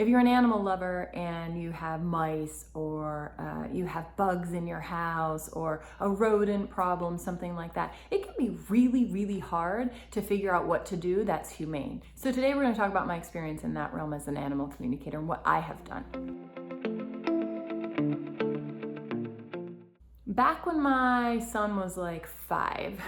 if you're an animal lover and you have mice or you have bugs in your house or a rodent problem, something like that, it can be really, really hard to figure out what to do that's humane. So today we're going to talk about my experience in that realm as an animal communicator and what I have done. Back when my son was like 5,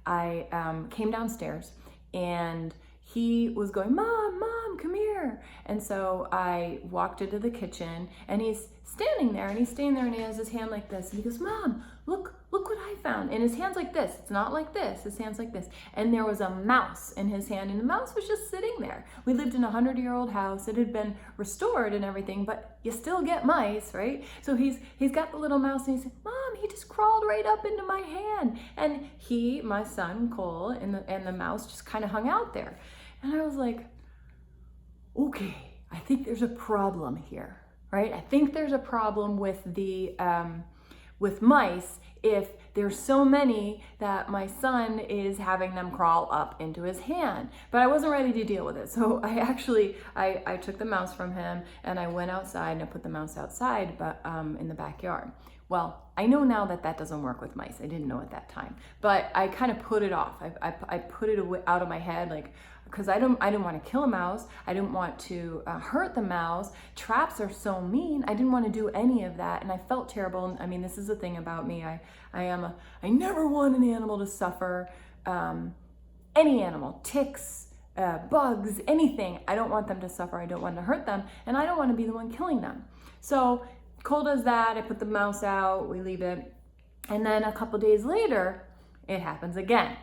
I came downstairs and he was going, Mom, come here. And so I walked into the kitchen and he's standing there and he has his hand like this. And he goes, Mom, look what I found. And his hand's like this. It's not like this. His hand's like this. And there was a mouse in his hand and the mouse was just sitting there. We lived in a 100-year-old house. It had been restored and everything, but you still get mice, right? So he's got the little mouse and he said, Mom, he just crawled right up into my hand. And my son, Cole, and the mouse just kind of hung out there. And I was like, okay, I think there's a problem here, right? I think there's a problem with with mice if there's so many that my son is having them crawl up into his hand. But I wasn't ready to deal with it. So I took the mouse from him and I went outside and I put the mouse outside, but in the backyard. Well, I know now that doesn't work with mice. I didn't know at that time, but I kind of put it off. I put it away, out of my head, like, because I didn't want to kill a mouse. I didn't want to hurt the mouse. Traps are so mean. I didn't want to do any of that, and I felt terrible. I mean, this is the thing about me. I never want an animal to suffer. Any animal, ticks, bugs, anything. I don't want them to suffer. I don't want to hurt them, and I don't want to be the one killing them. So Cole does that. I put the mouse out. We leave it, and then a couple days later, it happens again.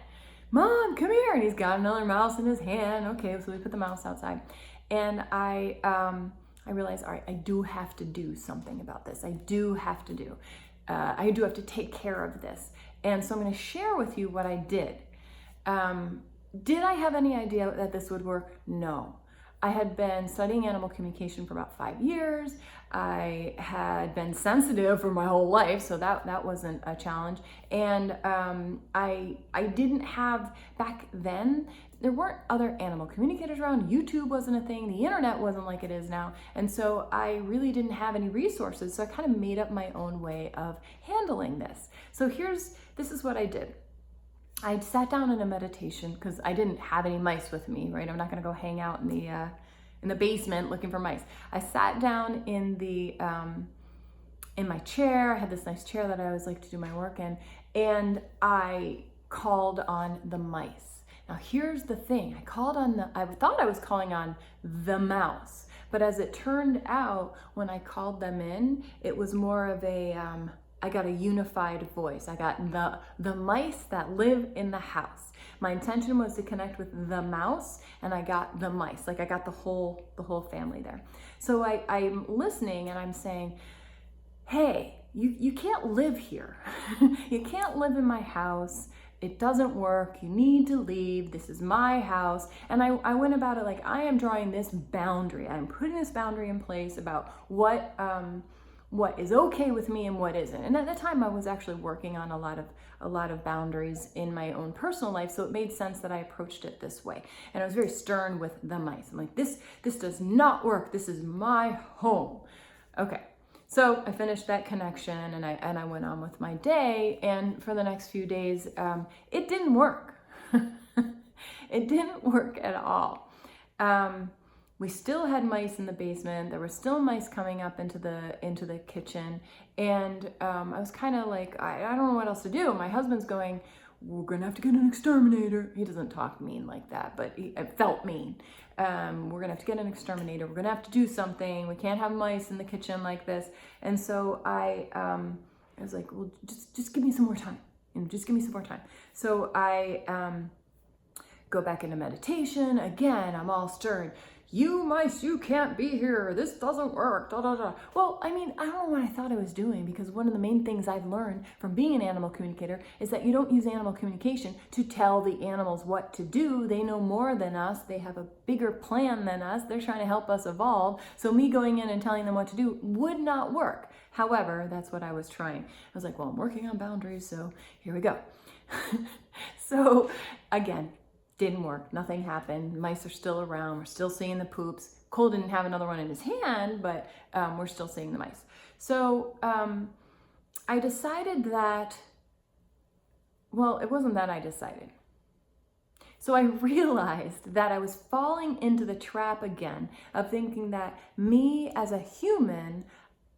Mom, come here. And he's got another mouse in his hand. Okay, so we put the mouse outside. And I realized, all right, I do have to do something about this. I do have to take care of this. And so I'm going to share with you what I did. Did I have any idea that this would work? No. I had been studying animal communication for about 5 years. I had been sensitive for my whole life, so that wasn't a challenge. And I didn't have, back then, there weren't other animal communicators around. YouTube wasn't a thing. The internet wasn't like it is now. And so I really didn't have any resources. So I kind of made up my own way of handling this. So this is what I did. I sat down in a meditation because I didn't have any mice with me, right? I'm not going to go hang out in the basement looking for mice. I sat down in my chair. I had this nice chair that I always like to do my work in, and I called on the mice. Now here's the thing. I thought I was calling on the mouse, but as it turned out, when I called them in, it was more of I got a unified voice. I got the mice that live in the house. My intention was to connect with the mouse, and I got the mice. Like I got the whole family there. So I'm listening and I'm saying, hey, you can't live here. You can't live in my house. It doesn't work. You need to leave. This is my house. And I went about it like I am drawing this boundary. I'm putting this boundary in place about what is okay with me and what isn't. And at the time I was actually working on a lot of boundaries in my own personal life, so it made sense that I approached it this way. And I was very stern with the mice. I'm like, this does not work. This is my home. Okay. So I finished that connection and I went on with my day, and for the next few days it didn't work. It didn't work at all. We still had mice in the basement. There were still mice coming up into the kitchen. And I was kind of like, I don't know what else to do. My husband's going, we're going to have to get an exterminator. He doesn't talk mean like that, but it felt mean. We're going to have to get an exterminator. We're going to have to do something. We can't have mice in the kitchen like this. And so I was like, well, just give me some more time. Just give me some more time. So I go back into meditation. Again, I'm all stern. You mice, you can't be here. This doesn't work. Da, da, da. Well, I mean, I don't know what I thought I was doing, because one of the main things I've learned from being an animal communicator is that you don't use animal communication to tell the animals what to do. They know more than us. They have a bigger plan than us. They're trying to help us evolve. So me going in and telling them what to do would not work. However, that's what I was trying. I was like, well, I'm working on boundaries, so here we go. So again, Didn't work. Nothing happened. Mice are still around. We're still seeing the poops. Cole didn't have another one in his hand, but we're still seeing the mice. So I decided that, well, it wasn't that I decided. So I realized that I was falling into the trap again of thinking that me as a human,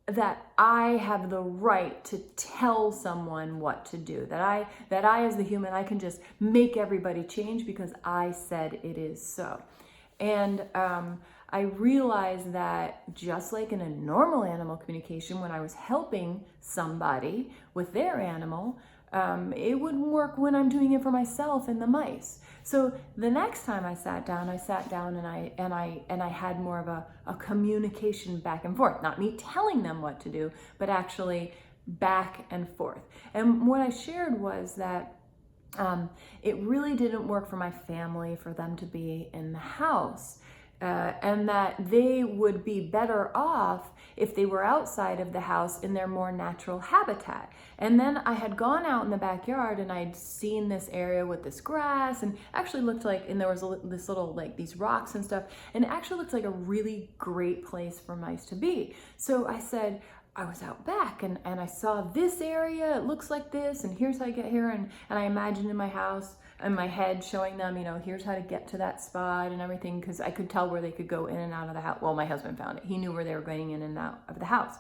that I have the right to tell someone what to do, that I as the human, I can just make everybody change because I said it is so. And I realized that just like in a normal animal communication, when I was helping somebody with their animal, it wouldn't work when I'm doing it for myself and the mice. So the next time I sat down and I had more of a communication back and forth, not me telling them what to do, but actually back and forth. And what I shared was that it really didn't work for my family for them to be in the house. And that they would be better off if they were outside of the house in their more natural habitat. And then I had gone out in the backyard and I'd seen this area with this grass and actually looked like, and there was this little, like these rocks and stuff, and it actually looked like a really great place for mice to be. So I said, I was out back and I saw this area, it looks like this, and here's how I get here. And I imagined in my house, in my head, showing them, here's how to get to that spot and everything, because I could tell where they could go in and out of the house. Well, my husband found it. He knew where they were going in and out of the house.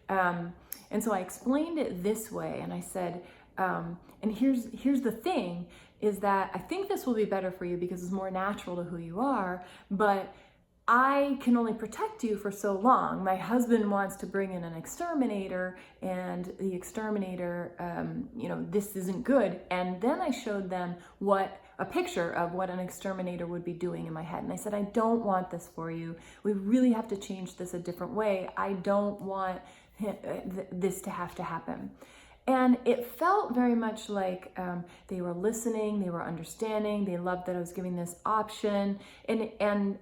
And so I explained it this way, and I said, and here's the thing, is that I think this will be better for you because it's more natural to who you are, but I can only protect you for so long. My husband wants to bring in an exterminator, and the exterminator, this isn't good. And then I showed them a picture of what an exterminator would be doing in my head. And I said, I don't want this for you. We really have to change this a different way. I don't want this to have to happen. And it felt very much like they were listening, they were understanding, they loved that I was giving this option. And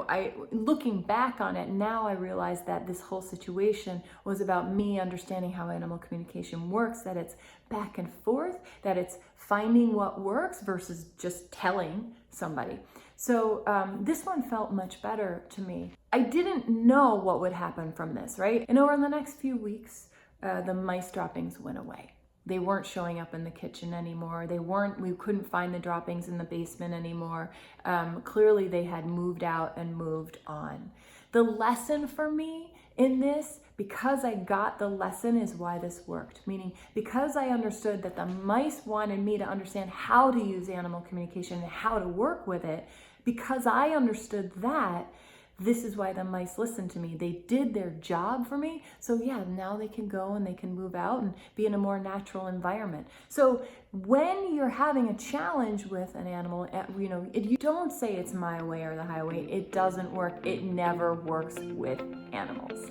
I looking back on it, now I realize that this whole situation was about me understanding how animal communication works, that it's back and forth, that it's finding what works versus just telling somebody. So this one felt much better to me. I didn't know what would happen from this, right? And over the next few weeks, the mice droppings went away. They weren't showing up in the kitchen anymore. We couldn't find the droppings in the basement anymore. Clearly they had moved out and moved on. The lesson for me in this, because I got the lesson, is why this worked. Meaning, because I understood that the mice wanted me to understand how to use animal communication and how to work with it, because I understood that, this is why the mice listened to me. They did their job for me. So yeah, now they can go and they can move out and be in a more natural environment. So when you're having a challenge with an animal, you don't say it's my way or the highway. It doesn't work. It never works with animals.